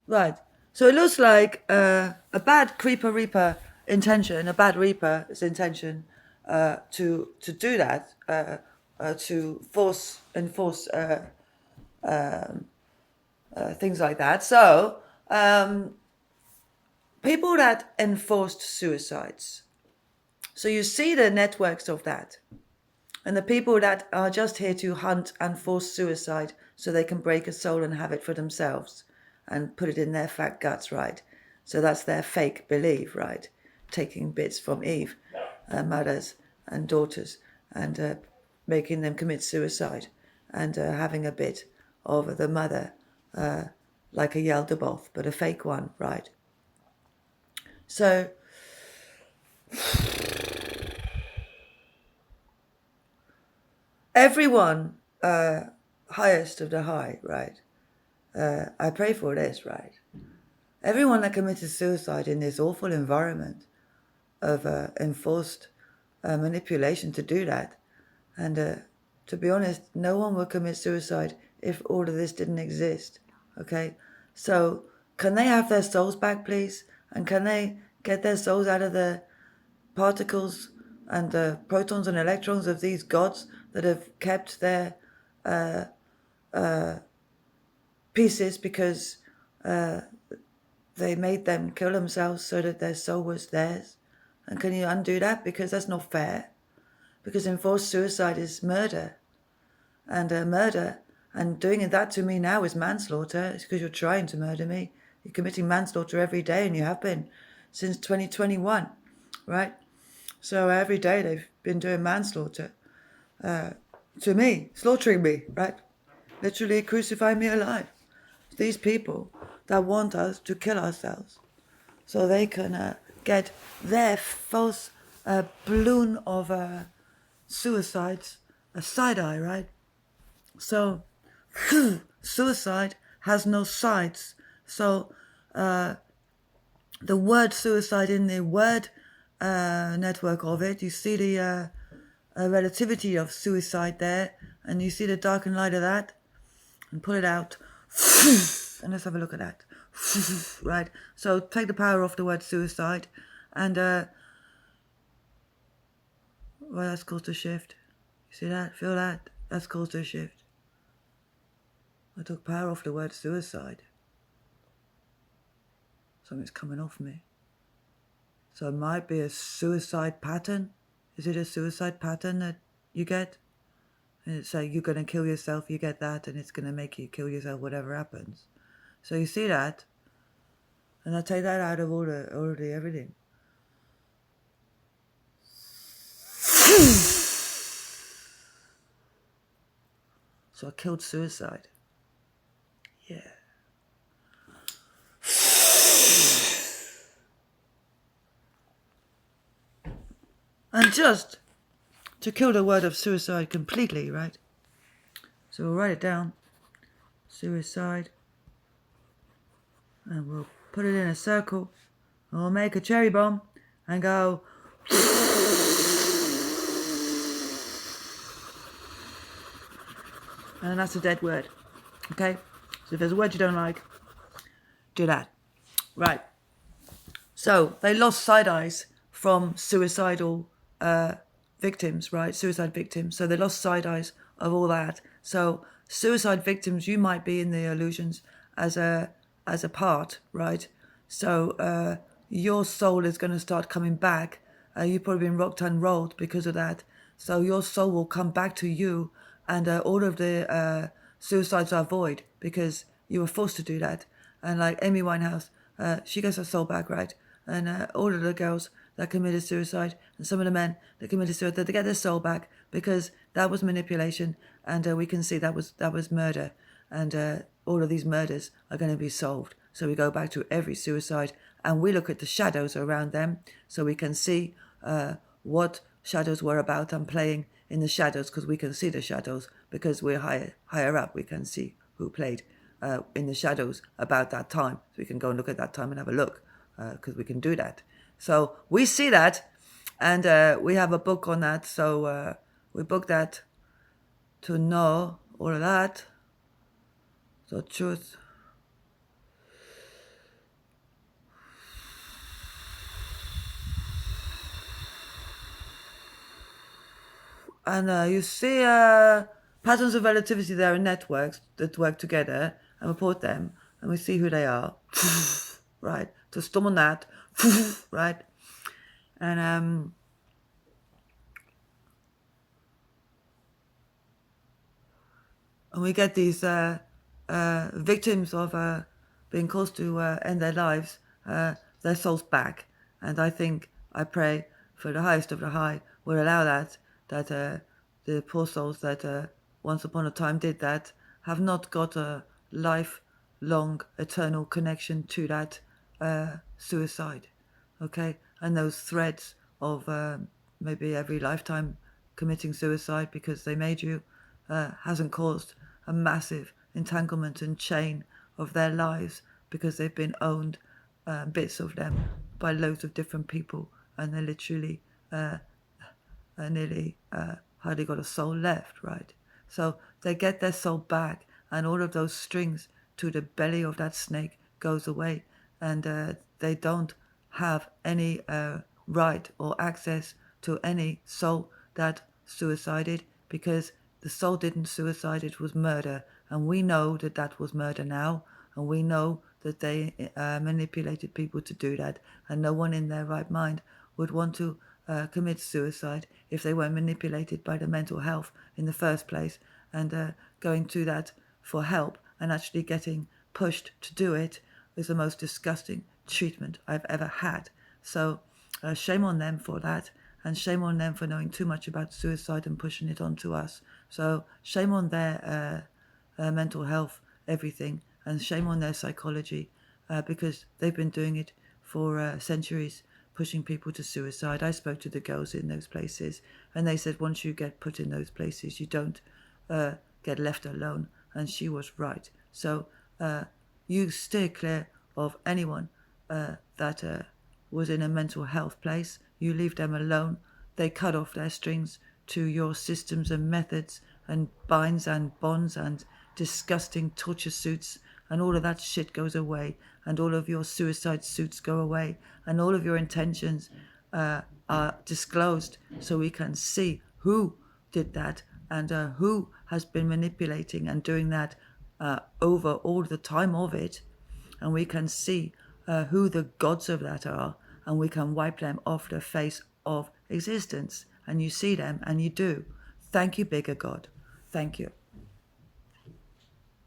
Right. So it looks like a bad creeper reaper intention, a bad reaper's intention to do that, to enforce things like that. So people that enforced suicides. So you see the networks of that. And the people that are just here to hunt and force suicide so they can break a soul and have it for themselves and put it in their fat guts, right? So that's their fake belief, right? Taking bits from Eve, mothers and daughters, and making them commit suicide, and having a bit of the mother, like a Yaldabaoth, but a fake one, right? So everyone, highest of the high, right? I pray for this, right? Everyone that committed suicide in this awful environment of enforced manipulation to do that, and to be honest, no one would commit suicide if all of this didn't exist. Okay, so can they have their souls back, please? And can they get their souls out of the particles and the protons and electrons of these gods that have kept their pieces because they made them kill themselves so that their soul was theirs? And can you undo that? Because that's not fair. Because enforced suicide is murder. And murder, and doing that to me now is manslaughter. It's because you're trying to murder me. You're committing manslaughter every day, and you have been since 2021, right? So every day they've been doing manslaughter to me, slaughtering me, right? Literally crucifying me alive. These people that want us to kill ourselves so they can get their false balloon of suicides a side eye, right? So suicide has no sides. So the word suicide in the word network of it, you see the relativity of suicide there, and you see the dark and light of that, and pull it out. And let's have a look at that. Right. So take the power off the word suicide, and well, that's caused a shift. You see that? Feel that? That's caused a shift. I took power off the word suicide. Something's coming off me. So it might be a suicide pattern. Is it a suicide pattern that you get? And it's like you're going to kill yourself, you get that, and it's going to make you kill yourself whatever happens. So you see that, and I take that out of all the everything. So I killed suicide. Yeah. And just to kill the word of suicide completely, right? So we'll write it down. Suicide. And we'll put it in a circle. And we'll make a cherry bomb and go. And that's a dead word. Okay? So if there's a word you don't like, do that. Right. So they lost side eyes from suicidal victims, right? Suicide victims. So they lost side eyes of all that. So suicide victims, you might be in the illusions as a part, right? So your soul is going to start coming back. You've probably been rocked and rolled because of that. So your soul will come back to you, and all of the suicides are void because you were forced to do that. And like Amy Winehouse, she gets her soul back, right? And all of the girls that committed suicide and some of the men that committed suicide, they get their soul back because that was manipulation, and we can see that was murder, and all of these murders are going to be solved. So we go back to every suicide and we look at the shadows around them so we can see what shadows were about and playing in the shadows, because we can see the shadows because we're higher up. We can see who played in the shadows about that time. So we can go and look at that time and have a look because we can do that. So we see that, and we have a book on that. So we book that to know all of that. So truth. And you see patterns of relativity there in networks that work together and report them, and we see who they are. Right? To storm on that. Right? And we get these victims of being caused to end their lives, their souls back. And I pray for the highest of the high will allow that the poor souls that once upon a time did that have not got a lifelong eternal connection to that suicide. Okay? And those threads of maybe every lifetime committing suicide because they made you hasn't caused a massive entanglement and chain of their lives because they've been owned, bits of them, by loads of different people, and they literally nearly hardly got a soul left, right? So they get their soul back, and all of those strings to the belly of that snake goes away, and they don't have any right or access to any soul that suicided, because the soul didn't suicide, it was murder. And we know that that was murder now, and we know that they manipulated people to do that, and no one in their right mind would want to commit suicide if they were manipulated by the mental health in the first place, and going to that for help and actually getting pushed to do it is the most disgusting treatment I've ever had. So shame on them for that, and shame on them for knowing too much about suicide and pushing it onto us. So shame on their mental health, everything, and shame on their psychology, because they've been doing it for centuries, pushing people to suicide. I spoke to the girls in those places, and they said once you get put in those places, you don't get left alone. And she was right. So you steer clear of anyone that was in a mental health place. You leave them alone. They cut off their strings to your systems and methods and binds and bonds and disgusting torture suits, and all of that shit goes away, and all of your suicide suits go away, and all of your intentions are disclosed, so we can see who did that, and who has been manipulating and doing that over all the time of it, and we can see who the gods of that are, and we can wipe them off the face of existence. And you see them, and you do. Thank you, bigger God. Thank you.